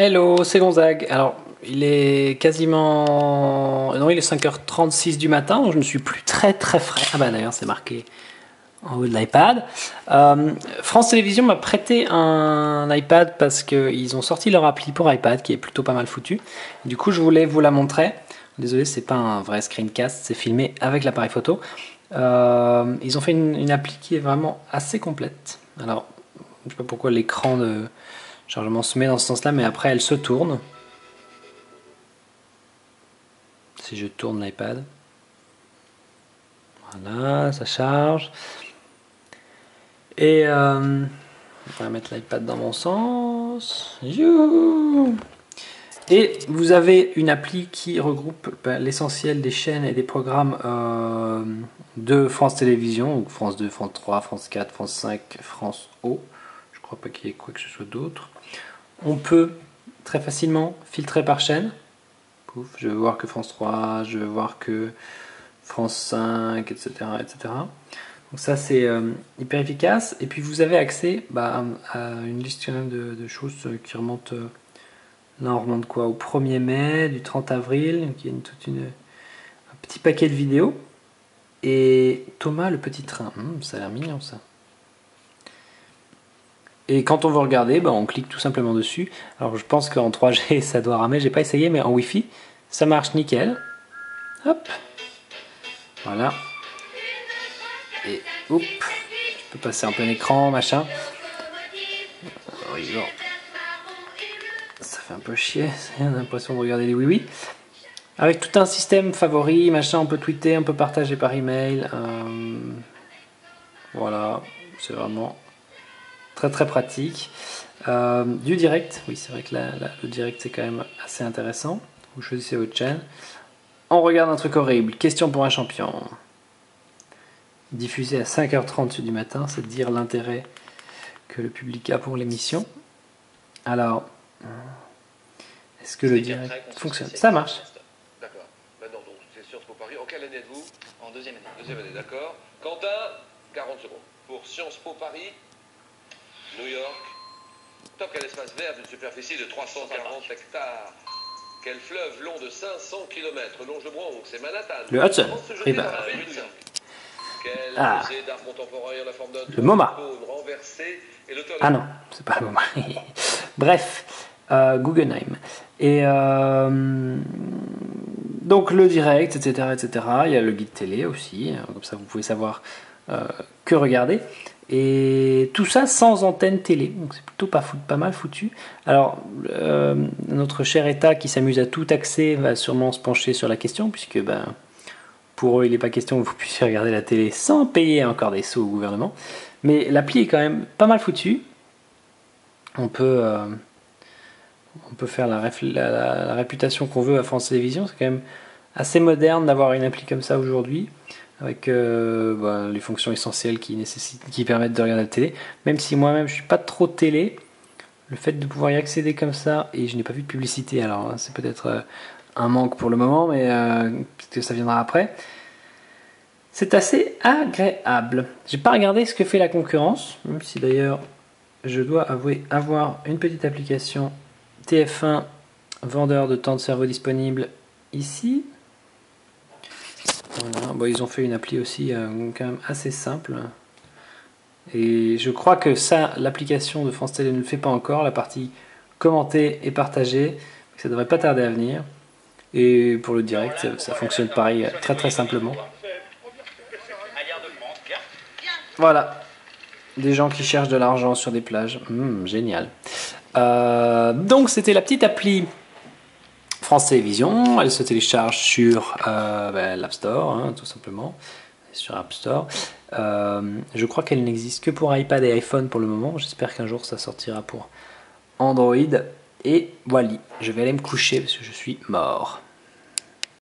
Hello, c'est Gonzague. Alors, il est quasiment... Non, il est 5h36 du matin, donc je ne suis plus très frais. Ah bah d'ailleurs, c'est marqué en haut de l'iPad. France Télévisions m'a prêté un iPad parce qu'ils ont sorti leur appli pour iPad qui est plutôt pas mal foutu. Du coup, je voulais vous la montrer. Désolé, c'est pas un vrai screencast, c'est filmé avec l'appareil photo. Ils ont fait une appli qui est vraiment assez complète. Alors, je sais pas pourquoi l'écran de chargement se met dans ce sens-là, mais après elle se tourne. Si je tourne l'iPad. Voilà, ça charge. Et on va mettre l'iPad dans mon sens. Youhou! Et vous avez une appli qui regroupe l'essentiel des chaînes et des programmes de France Télévisions, donc France 2, France 3, France 4, France 5, France O. Je crois pas qu'il y ait quoi que ce soit d'autre. On peut très facilement filtrer par chaîne. Pouf, je veux voir que France 3, je veux voir que France 5, etc. etc. Donc ça c'est hyper efficace. Et puis vous avez accès à une liste quand même de choses qui remontent... Là on remonte quoi, au 1er mai, du 30 avril, donc il y a un petit paquet de vidéos. Et Thomas le petit train, ça a l'air mignon ça. Et quand on veut regarder, on clique tout simplement dessus. Alors je pense qu'en 3G ça doit ramer, j'ai pas essayé, mais en Wi-Fi ça marche nickel. Hop, voilà. Et hop, je peux passer en plein écran, machin. Bon. Ça fait un peu chier, on a l'impression de regarder les oui-oui. Avec tout un système favori, machin, on peut tweeter, on peut partager par email. Voilà, c'est vraiment très pratique. Du direct, oui c'est vrai que le direct c'est quand même assez intéressant. Vous choisissez votre chaîne. On regarde un truc horrible, question pour un champion. Diffusé à 5h30 du matin, c'est dire l'intérêt que le public a pour l'émission. Alors, est-ce que le direct fonctionne? Ça marche. D'accord. Maintenant, donc, c'est Sciences Po Paris. En quelle année êtes-vous? En deuxième année. Deuxième année, d'accord. Quentin, 40 secondes. Pour Sciences Po Paris, New York, top quel espace vert d'une superficie de 340 hectares. Quel fleuve long de 500 km longe le Bronx? C'est Manhattan. Le Hudson. Quel musée d'art contemporain en la forme d'un le MoMA. Ah non, c'est pas le MoMA. Bref, Guggenheim. Et donc le direct, etc. Il y a le guide télé aussi, comme ça vous pouvez savoir que regarder. Et tout ça sans antenne télé, donc c'est plutôt pas mal foutu. Alors, notre cher État qui s'amuse à tout taxer va sûrement se pencher sur la question, puisque pour eux il n'est pas question que vous puissiez regarder la télé sans payer encore des sous au gouvernement. Mais l'appli est quand même pas mal foutue. On peut faire la réputation qu'on veut à France Télévisions. C'est quand même assez moderne d'avoir une appli comme ça aujourd'hui, avec les fonctions essentielles qui permettent de regarder la télé. Même si moi-même je suis pas trop télé, le fait de pouvoir y accéder comme ça, et je n'ai pas vu de publicité, alors c'est peut-être un manque pour le moment, mais peut-être que ça viendra après. C'est assez agréable. J'ai pas regardé ce que fait la concurrence, même si d'ailleurs je dois avouer avoir une petite application TF1 vendeur de temps de cerveau disponible ici. Voilà. Ils ont fait une appli aussi quand même assez simple. Et je crois que ça, l'application de France Télé ne le fait pas encore, la partie commenter et partager. Ça devrait pas tarder à venir. Et pour le direct, ça fonctionne pareil, très simplement. Voilà. Des gens qui cherchent de l'argent sur des plages. Génial. Donc c'était la petite appli France Télévisions. Elle se télécharge sur l'App Store, tout simplement. Sur App Store. Je crois qu'elle n'existe que pour iPad et iPhone pour le moment. J'espère qu'un jour ça sortira pour Android. Et voilà, je vais aller me coucher parce que je suis mort.